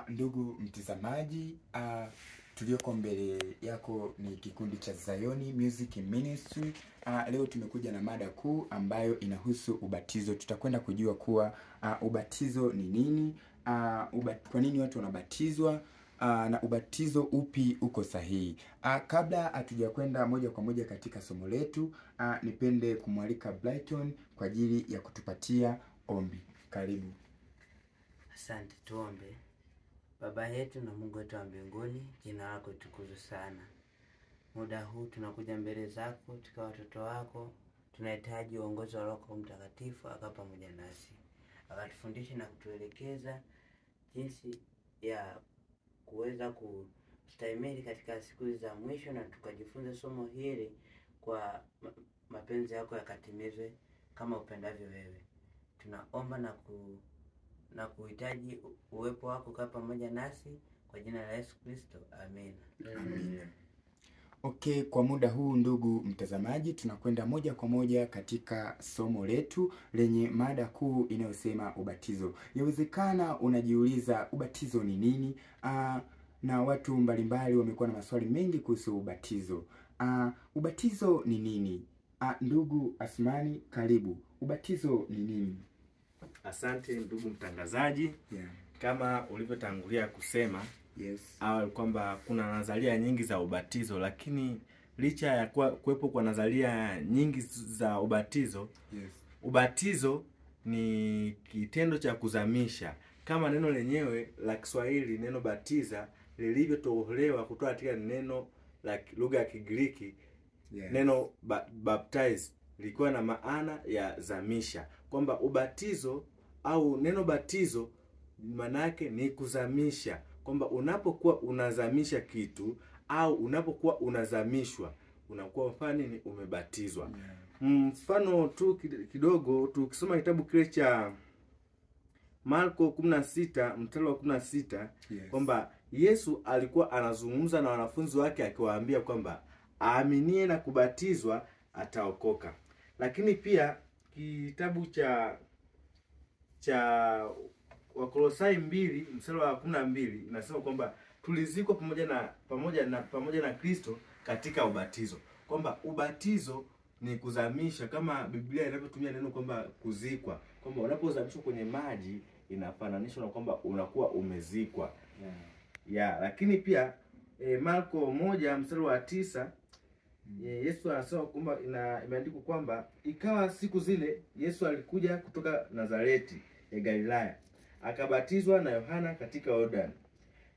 Ndugu mtazamaji, tulioko mbele yako ni kikundi cha Zion Music Ministry. Leo tumekuja na mada kuu ambayo inahusu ubatizo. Tutakwenda kujua kuwa ubatizo ni nini, kwa nini watu wanabatizwa, na ubatizo upi uko sahihi. Kabla hatujakwenda moja kwa moja katika somo letu, nipende kumwalika Brighton kwa ajili ya kutupatia ombi. Karibu. Asante, tuombe. Baba yetu na Mungu wetu wa mbinguni, jina lako tukuzwe sana. Muda huu tunakuja mbele zako tukiwa watoto wako. Tunahitaji uongozi wa Roho Mtakatifu akawa pamoja nasi, akatufundishe na kutuelekeza jinsi ya kuweza kustahimili katika siku za mwisho, na tukajifunza somo hili kwa mapenzi yako yakatimizwe kama upendavyo wewe. Tunaomba na kuhitaji uwepo wako kwa pamoja nasi kwa jina la Yesu Kristo. Amen. Amen. Okay, kwa muda huu ndugu mtazamaji, tunakwenda moja kwa moja katika somo letu lenye mada kuu inayosema ubatizo. Yawezekana unajiuliza ubatizo ni nini? Na watu mbalimbali wamekuwa na maswali mengi kuhusu ubatizo. Ubatizo ni nini? Ndugu Asmani, karibu. Ubatizo ni nini? Asante ndugu mtangazaji. Yeah. Kama ulivyotangulia kusema, yes, awali kwamba kuna nadharia nyingi za ubatizo, lakini licha ya kuwepo kwa nadharia nyingi za ubatizo, yes, ubatizo ni kitendo cha kuzamisha, kama neno lenyewe la Kiswahili, neno batiza, lilivyotolewa kutoka katika neno la lugha ya Kigiriki. yes, Neno baptize lilikuwa na maana ya zamisha, kwamba ubatizo au neno batizo maana yake ni kuzamisha, kwamba unapokuwa unazamisha kitu au unapokuwa unazamishwa unakuwa mfano ni umebatizwa. yeah. Mfano tu kidogo, tukisoma kitabu kile cha Marko 16 mstari wa 16, Yes. kwamba Yesu alikuwa anazungumza na wanafunzi wake akiwaambia kwamba aaminie na kubatizwa ataokoka. Lakini pia kitabu cha Wakolosai 2 mstari wa 12 inasema kwamba tulizikwa pamoja na Kristo katika ubatizo, kwamba ubatizo ni kuzamisha, kama Biblia inavyotumia neno kwamba kuzikwa, kwamba unapozamishwa kwenye maji inafananishwa na kwamba unakuwa umezikwa. Yeah, lakini pia Marko 1 mstari wa 9, Yesu anasema kwamba imeandikwa kwamba ikawa siku zile Yesu alikuja kutoka Nazareti ya Galilaya, akabatizwa na Yohana katika Yordani.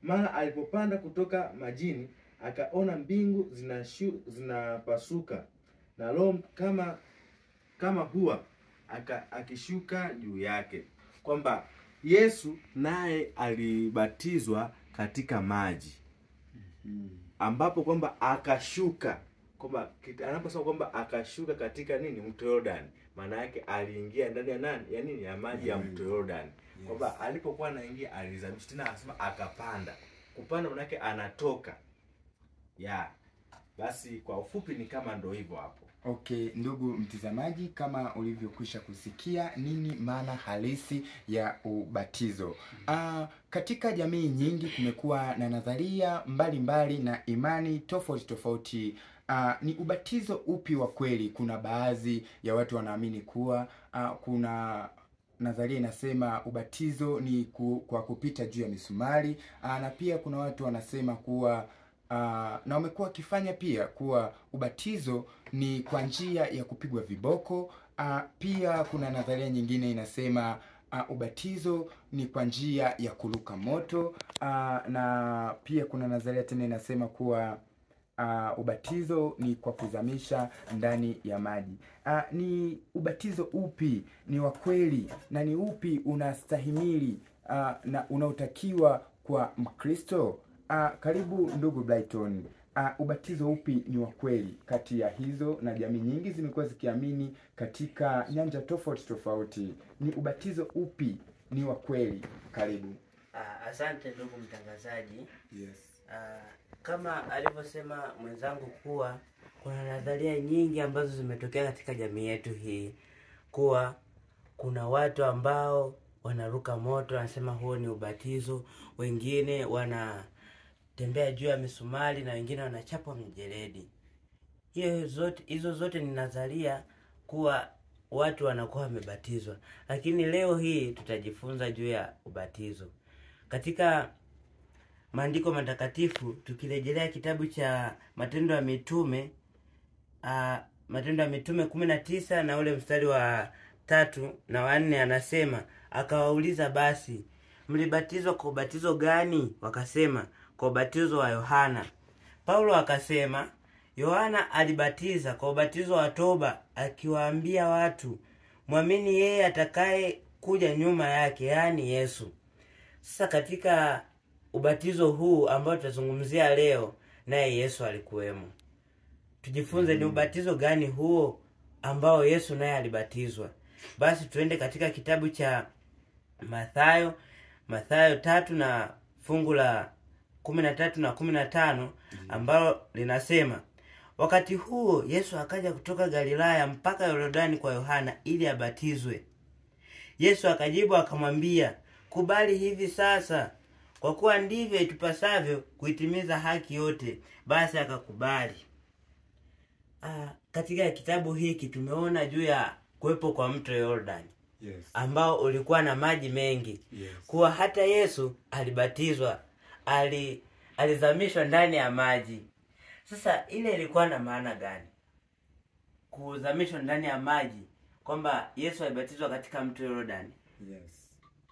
Mara alipopanda kutoka majini, akaona mbingu zinapasuka na Roho kama hua akishuka juu yake, kwamba Yesu naye alibatizwa katika maji, ambapo kwamba akashuka, kwamba anaposema kwamba akashuka katika nini, mto Yordani, maana yake aliingia ndani ya nani, ya nini, ya maji ya mto Yordani. Yes. Kwamba alipokuwa anaingia alizamisha, tena anasema akapanda. Kupanda maana yake anatoka. Basi kwa ufupi ni kama ndo hivyo hapo. Okay, ndugu mtazamaji, kama ulivyokwisha kusikia nini maana halisi ya ubatizo. Katika jamii nyingi kumekuwa na nadharia mbalimbali na imani tofauti. Ni ubatizo upi wa kweli? Kuna baadhi ya watu wanaamini kuwa kuna nadharia inasema ubatizo ni kwa kupita juu ya misumari, na pia kuna watu wanasema kuwa na wamekuwa wakifanya pia kuwa ubatizo ni kwa njia ya kupigwa viboko. Pia kuna nadharia nyingine inasema ubatizo ni kwa njia ya kuruka moto, na pia kuna nadharia tena inasema kuwa ubatizo ni kwa kuzamisha ndani ya maji. Ni ubatizo upi ni wa kweli na ni upi unastahimili na unaotakiwa kwa Mkristo? Karibu ndugu Brighton. Ubatizo upi ni wa kweli kati ya hizo, na jamii nyingi zimekuwa zikiamini katika nyanja tofauti. Ni ubatizo upi ni wa kweli? Karibu. Asante ndugu mtangazaji. Yes. Kama alivyosema mwenzangu kuwa kuna nadharia nyingi ambazo zimetokea katika jamii yetu hii, kuwa kuna watu ambao wanaruka moto, wanasema huo ni ubatizo. Wengine wanatembea juu ya misumari na wengine wanachapwa mijeledi. Hizo zote ni nadharia kuwa watu wanakuwa wamebatizwa. Lakini leo hii tutajifunza juu ya ubatizo. Katika maandiko matakatifu, tukirejelea kitabu cha Matendo ya Mitume, Matendo ya Mitume 19 na ule mstari wa 3 na 4, anasema, akawauliza, basi mlibatizwa kwa ubatizo gani? Wakasema, kwa ubatizo wa Yohana. Paulo akasema, Yohana alibatiza kwa ubatizo wa toba, akiwaambia watu, mwamini yeye atakaye kuja nyuma yake, yaani Yesu. Sasa katika ubatizo huu ambao tutazungumzia leo, naye Yesu alikuwemo. Tujifunze ni ubatizo gani huo ambao Yesu naye alibatizwa. Basi tuende katika kitabu cha Mathayo 3 na fungu la 13 na 15, ambalo linasema, wakati huo Yesu akaja kutoka Galilaya mpaka Yordani kwa Yohana ili abatizwe. Yesu akajibu akamwambia, kubali hivi sasa, kwa kuwa ndivyo itupasavyo kuitimiza haki yote. Basi akakubali. Katika kitabu hiki tumeona juu ya kuwepo kwa mto Yordani, ambao ulikuwa na maji mengi. Kuwa hata Yesu alibatizwa, alizamishwa ndani ya maji. Sasa ile ilikuwa na maana gani? Kuzamishwa ndani ya maji, kwamba Yesu alibatizwa katika mto Yordani.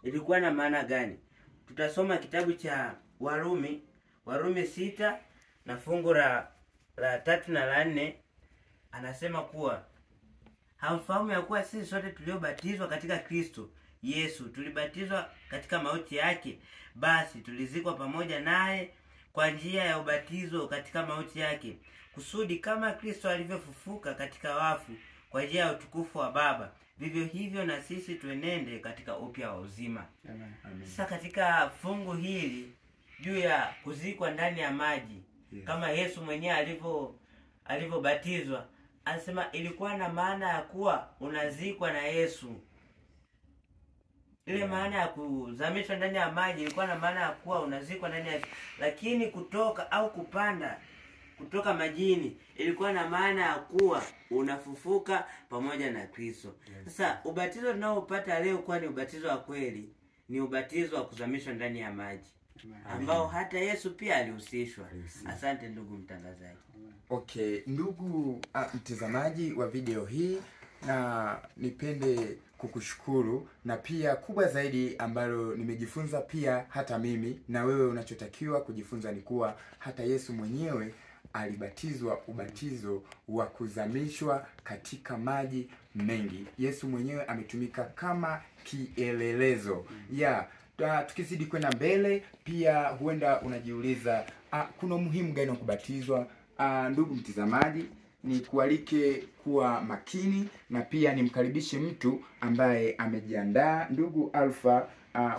Ilikuwa na maana gani? Tutasoma kitabu cha Warumi 6 na fungu la 3 na la 4. Anasema kuwa, hamfahamu ya kuwa sisi sote tuliobatizwa katika Kristo Yesu tulibatizwa katika mauti yake? Basi tulizikwa pamoja naye kwa njia ya ubatizo katika mauti yake, kusudi kama Kristo alivyofufuka katika wafu kwa njia ya utukufu wa Baba, vivyo hivyo na sisi tuenende katika upya wa uzima. Amen. Sasa katika fungu hili juu ya kuzikwa ndani ya maji, kama Yesu mwenyewe alivyobatizwa, anasema ilikuwa na maana ya kuwa unazikwa na Yesu. Ile maana ya kuzamishwa ndani ya maji ilikuwa na maana ya kuwa unazikwa ndani ya, lakini kutoka au kupanda kutoka majini ilikuwa na maana ya kuwa unafufuka pamoja na Kristo. Sasa ubatizo tunaopata leo kwa ni ubatizo wa kweli, ni ubatizo wa kuzamishwa ndani ya maji, ambao hata Yesu pia alihusishwa. Asante ndugu mtangazaji. Okay, ndugu mtazamaji wa video hii, na nipende kukushukuru, na pia kubwa zaidi ambalo nimejifunza pia hata mimi na wewe, unachotakiwa kujifunza ni kuwa hata Yesu mwenyewe alibatizwa ubatizo wa kuzamishwa katika maji mengi. Yesu mwenyewe ametumika kama kielelezo. Tukizidi kwenda mbele, pia huenda unajiuliza kuna umuhimu gani wa kubatizwa? Ndugu mtazamaji, ni kualike kuwa makini, na pia nimkaribishe mtu ambaye amejiandaa, ndugu Alpha,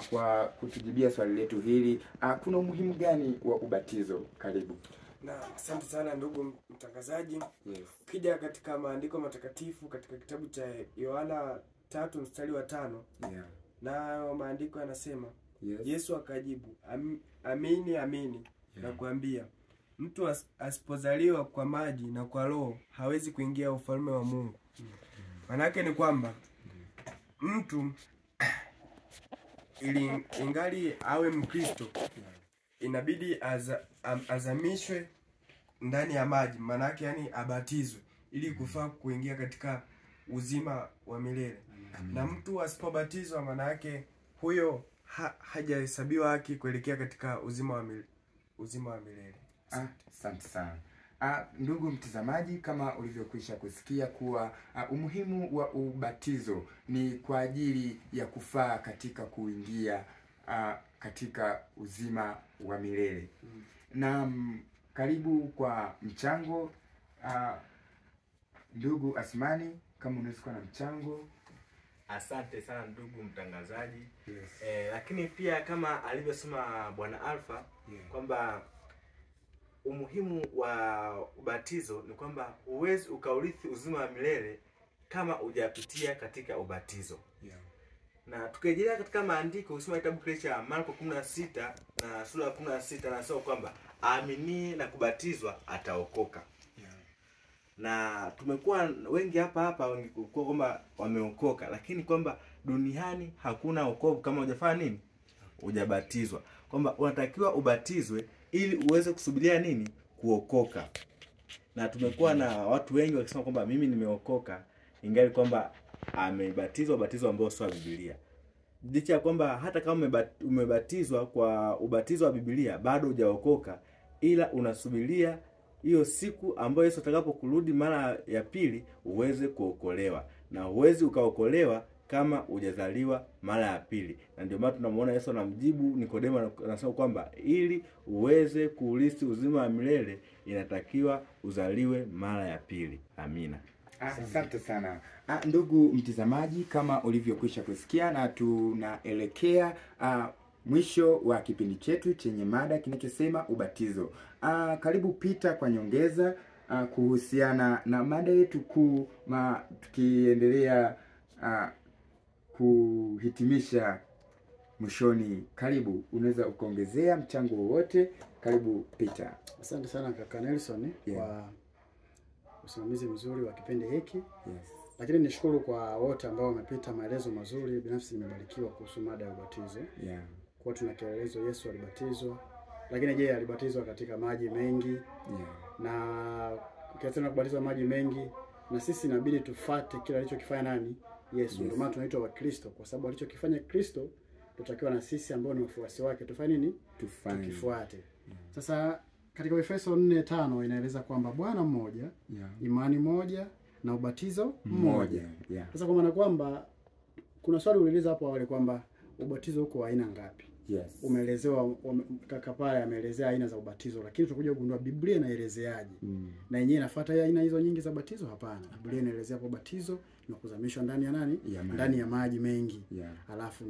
kwa kutujibia swali letu hili. Kuna umuhimu gani wa ubatizo? Karibu. Na asante sana ndugu mtangazaji. Ukija katika maandiko matakatifu katika kitabu cha Yohana 3 mstari wa 5, na maandiko yanasema, Yesu akajibu, amini amini nakuambia, mtu asipozaliwa kwa maji na kwa Roho hawezi kuingia ufalme wa Mungu. Manake ni kwamba mtu ili ingali awe Mkristo inabidi azamishwe ndani ya maji, manake yani abatizwe ili kufaa kuingia katika uzima wa milele. Na mtu asipobatizwa, manake huyo hajahesabiwa haki kuelekea katika uzima wa milele. Asante sana. Ndugu mtazamaji, kama ulivyokwisha kusikia kuwa umuhimu wa ubatizo ni kwa ajili ya kufaa katika kuingia katika uzima wa milele. Na karibu kwa mchango, ndugu Asmani, kama unaweza kuwa na mchango. Asante sana ndugu mtangazaji. Lakini pia kama alivyosema Bwana Alpha, kwamba umuhimu wa ubatizo ni kwamba huwezi ukaurithi uzima wa milele kama hujapitia katika ubatizo. Na tukirejelea katika maandiko, usoma kitabu kile cha Marko 16 na sura ya 16, anasema kwamba aaminie na kubatizwa ataokoka. Na tumekuwa wengi hapa wangekuwa kwamba wameokoka, lakini kwamba duniani hakuna wokovu kama hujafanya nini? Hujabatizwa. Kwamba unatakiwa ubatizwe ili uweze kusubiria nini? Kuokoka. Na tumekuwa na watu wengi wakisema kwamba mimi nimeokoka, ingali kwamba amebatizwa ubatizo ambao sio wa Biblia. Licha ya kwamba hata kama umebatizwa kwa ubatizo wa Biblia bado hujaokoka, ila unasubiria hiyo siku ambayo Yesu atakapokurudi mara ya pili uweze kuokolewa. Na huwezi ukaokolewa kama hujazaliwa mara ya pili. Na ndio maana tunamuona Yesu anamjibu Nikodemo, anasema kwamba ili uweze kuurithi uzima wa milele inatakiwa uzaliwe mara ya pili. Amina. Asante sana. Ndugu mtazamaji, kama ulivyokwisha kusikia, na tunaelekea mwisho wa kipindi chetu chenye mada kinachosema ubatizo. Karibu Peter kwa nyongeza kuhusiana na mada yetu kuu, tukiendelea kuhitimisha mwishoni. Karibu, unaweza ukaongezea mchango wowote. Karibu Peter. Asante sana kaka Nelson kwa usimamizi mzuri wa kipindi hiki. Lakini nishukuru kwa wote ambao wamepita maelezo mazuri. Binafsi nimebarikiwa kuhusu mada ya ubatizo. Kwa tuna kielezo Yesu alibatizwa. Lakini je, alibatizwa katika maji mengi? Na ukiachana kubatizwa maji mengi, na sisi inabidi tufuate kile alichokifanya nani? Yesu. Ndio maana tunaitwa Wakristo, kwa sababu alichokifanya Kristo tutakiwa na sisi ambao ni wafuasi wake tufanye nini? Tukifuate. Sasa katika Efeso 4:5 inaeleza kwamba Bwana mmoja, imani moja na ubatizo mmoja. Sasa kwa maana kwamba kuna swali uliuliza hapo awali kwamba ubatizo uko aina ngapi? Umeelezewa kaka pale ameelezea aina za ubatizo, lakini tutakuja kugundua Biblia inaelezeaje. Na yenyewe inafuata aina hizo nyingi za batizo? Hapana. Biblia inaelezea kwa batizo na kuzamishwa ndani ya nani? Ndani ya maji mengi. Alafu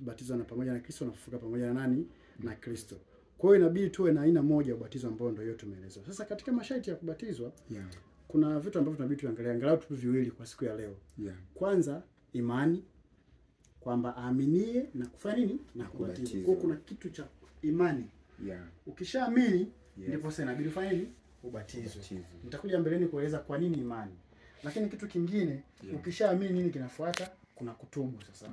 unabatizwa na pamoja na Kristo, unafufuka pamoja na nani? Na Kristo. Kwa hiyo inabidi tuwe na aina moja ya ubatizo ambao ndio yote tumeelezwa. Sasa katika masharti ya kubatizwa kuna vitu ambavyo tunabidi tuangalie, angalau tu viwili kwa siku ya leo. Kwanza, imani, kwamba aaminie na kufanya nini? Na kubatizwa. Kwa kuna kitu cha imani. Ukishaamini ndipo sasa inabidi ufanye nini? Ubatizwe. Nitakuja mbeleni kueleza kwa nini imani. Lakini kitu kingine, ukishaamini nini kinafuata? Kuna kutubu sasa.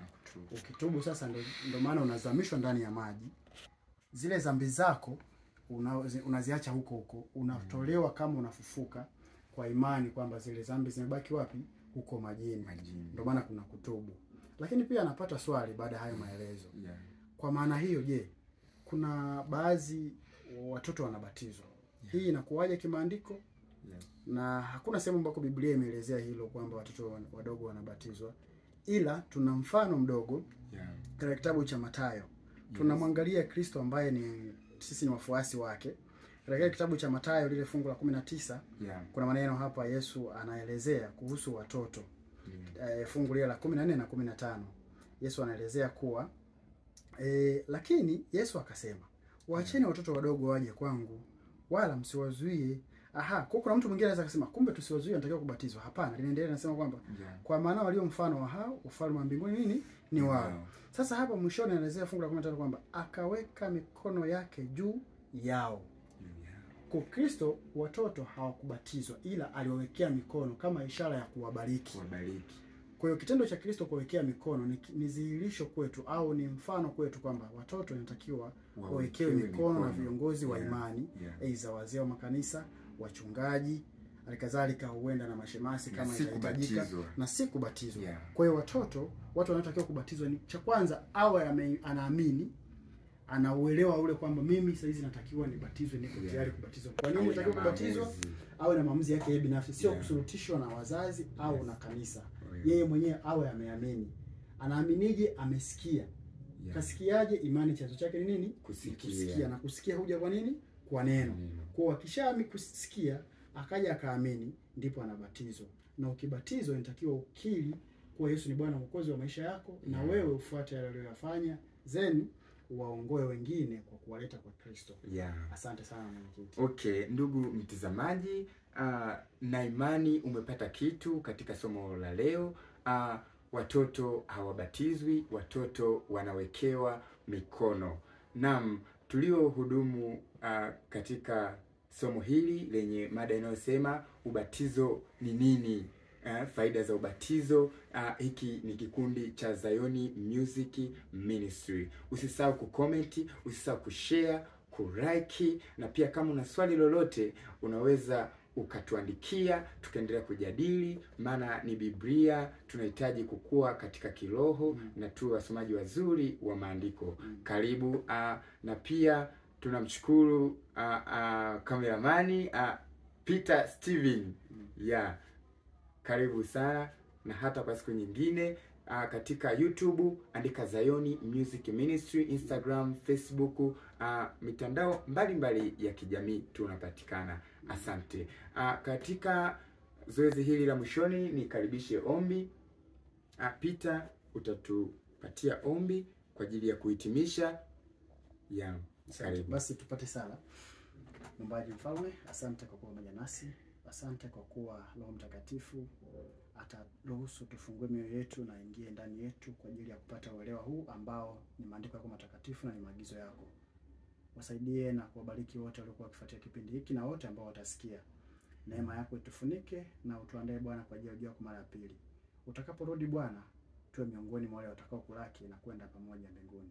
Ukitubu sasa ndio maana unazamishwa ndani ya maji. Zile dhambi zako unaziacha huko, unatolewa kama unafufuka kwa imani kwamba zile dhambi zimebaki wapi? Huko majini. Ndio maana kuna kutubu. Lakini pia anapata swali baada ya hayo maelezo. Kwa maana hiyo, je, kuna baadhi watoto wanabatizwa. Hii inakuwaje kimaandiko? Na hakuna sehemu ambako Biblia imeelezea hilo kwamba watoto wadogo wanabatizwa. Ila tuna mfano mdogo katika kitabu cha Mathayo. Tunamwangalia Kristo ambaye sisi ni wafuasi wake. Katika kitabu cha Mathayo lile fungu la 19 kuna maneno hapa Yesu anaelezea kuhusu watoto. Fungu lile la 14 na 15. Yesu anaelezea kuwa lakini Yesu akasema, waacheni watoto wadogo waje kwangu, wala msiwazuie. Kwa kuna mtu mwingine anaweza kusema kumbe tusiwazuie, anatakiwa kubatizwa. Hapana, linaendelea nasema kwamba kwa maana walio mfano wa hao ufalme wa mbinguni nini? Ni wao. Sasa hapa mwishoni anaelezea fungu la 15 kwamba akaweka mikono yake juu yao. Kwa Kristo watoto hawakubatizwa, ila aliwawekea mikono kama ishara ya kuwabariki. Kwa hiyo kitendo cha Kristo kuwekea mikono ni dhihirisho kwetu au ni mfano kwetu kwamba watoto inatakiwa wawekewe mikono na viongozi wa imani, aidha wazee wa makanisa, wachungaji, alikadhalika huenda na mashemasi kama inahitajika, na si kubatizwa. Kwa hiyo watu wanatakiwa kubatizwa, ni cha kwanza awe anaamini, anauelewa ule kwamba mimi sasa hizi natakiwa nibatizwe, niko tayari kubatizwa. Kwa nini natakiwa kubatizwa? Awe na maamuzi yake yeye binafsi, sio kusurutishwa na wazazi au na kanisa. Yeye mwenyewe awe ameamini. Anaaminije? Amesikia. Kasikiaje? Imani chanzo chake ni nini? Kusikia. Na kusikia huja kwa nini? Kwa neno. Kwa kusikia akaja akaamini, ndipo anabatizwa. Na ukibatizwa inatakiwa ukiri kwa Yesu ni Bwana Mwokozi wa maisha yako, na wewe ufuate yale aliyofanya, then waongoe wengine kwa kuwaleta kwa Kristo. Asante sana mwenyekiti. Okay, ndugu mtazamaji, na imani umepata kitu katika somo la leo. watoto hawabatizwi, watoto wanawekewa mikono. Naam, tuliohudumu katika somo hili lenye mada inayosema ubatizo ni nini, faida za ubatizo. Hiki ni kikundi cha Zion Music Ministry. Usisahau kucomment, usisahau kushare, kulike, na pia kama una swali lolote unaweza ukatuandikia tukaendelea kujadili, maana ni Biblia, tunahitaji kukua katika kiroho na tuwe wasomaji wazuri wa maandiko. Karibu. Na pia tunamshukuru kameramani Peter Steven. Karibu sana, na hata kwa siku nyingine. Katika YouTube andika Zion Music Ministry, Instagram, Facebook, mitandao mbalimbali ya kijamii tunapatikana. Asante. Katika zoezi hili la mwishoni nikaribishe ombi. Peter, utatupatia ombi kwa ajili ya kuhitimisha. Karibu. Basi tupate sala. Muumbaji mfalme, asante kwa kuwa pamoja nasi. Asante kwa kuwa Roho Mtakatifu ataruhusu tufungue mioyo yetu na ingie ndani yetu kwa ajili ya kupata uelewa huu ambao ni maandiko yako matakatifu na ni maagizo yako. Wasaidie na kuwabariki wote waliokuwa wakifuatia kipindi hiki na wote ambao watasikia. Neema yako itufunike na utuandae Bwana kwa ajili ya ujio wako mara ya pili. Utakaporudi Bwana, tuwe miongoni mwa wale watakao kulaki na kwenda pamoja mbinguni.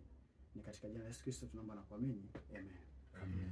Ni katika jina la Yesu Kristo tunaomba na kuamini. Amen. Amen.